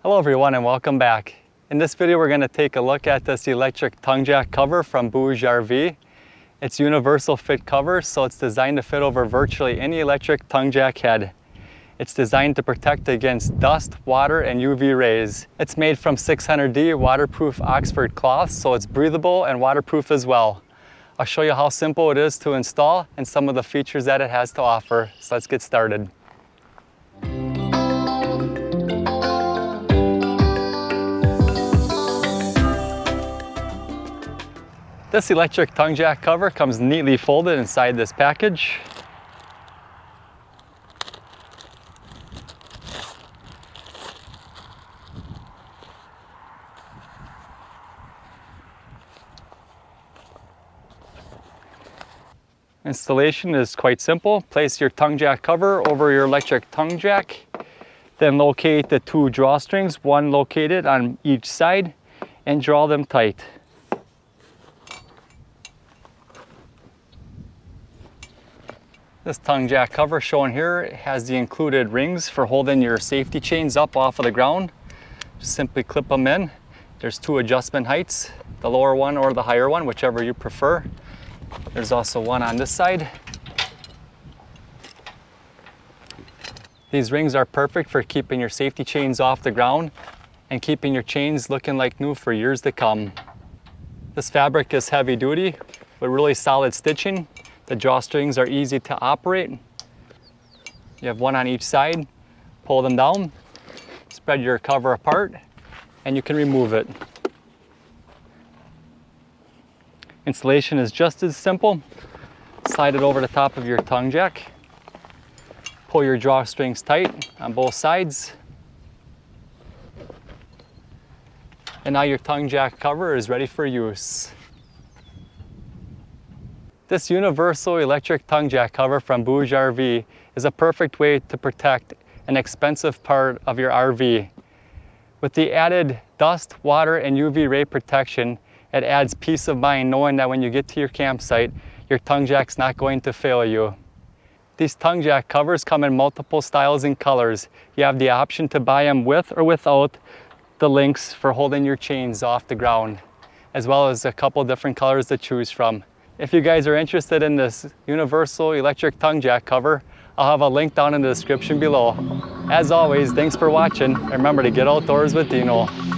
Hello everyone and welcome back. In this video we're going to take a look at this electric tongue jack cover from BougeRV. It's universal fit cover, so it's designed to fit over virtually any electric tongue jack head. It's designed to protect against dust, water, and UV rays. It's made from 600D waterproof Oxford cloth, so it's breathable and waterproof as well. I'll show you how simple it is to install and some of the features that it has to offer. So let's get started. This electric tongue jack cover comes neatly folded inside this package. Installation is quite simple. Place your tongue jack cover over your electric tongue jack. Then locate the two drawstrings, one located on each side, and draw them tight. This tongue jack cover shown here has the included rings for holding your safety chains up off of the ground. Just simply clip them in. There's two adjustment heights, the lower one or the higher one, whichever you prefer. There's also one on this side. These rings are perfect for keeping your safety chains off the ground and keeping your chains looking like new for years to come. This fabric is heavy duty with really solid stitching. The drawstrings are easy to operate. You have one on each side. Pull them down, spread your cover apart, and you can remove it. Installation is just as simple. Slide it over the top of your tongue jack. Pull your drawstrings tight on both sides. And now your tongue jack cover is ready for use. This universal electric tongue jack cover from BougeRV is a perfect way to protect an expensive part of your RV. With the added dust, water, and UV ray protection, it adds peace of mind knowing that when you get to your campsite, your tongue jack's not going to fail you. These tongue jack covers come in multiple styles and colors. You have the option to buy them with or without the links for holding your chains off the ground, as well as a couple different colors to choose from. If you guys are interested in this universal electric tongue jack cover, I'll have a link down in the description below. As always, thanks for watching. Remember to get outdoors with Deano.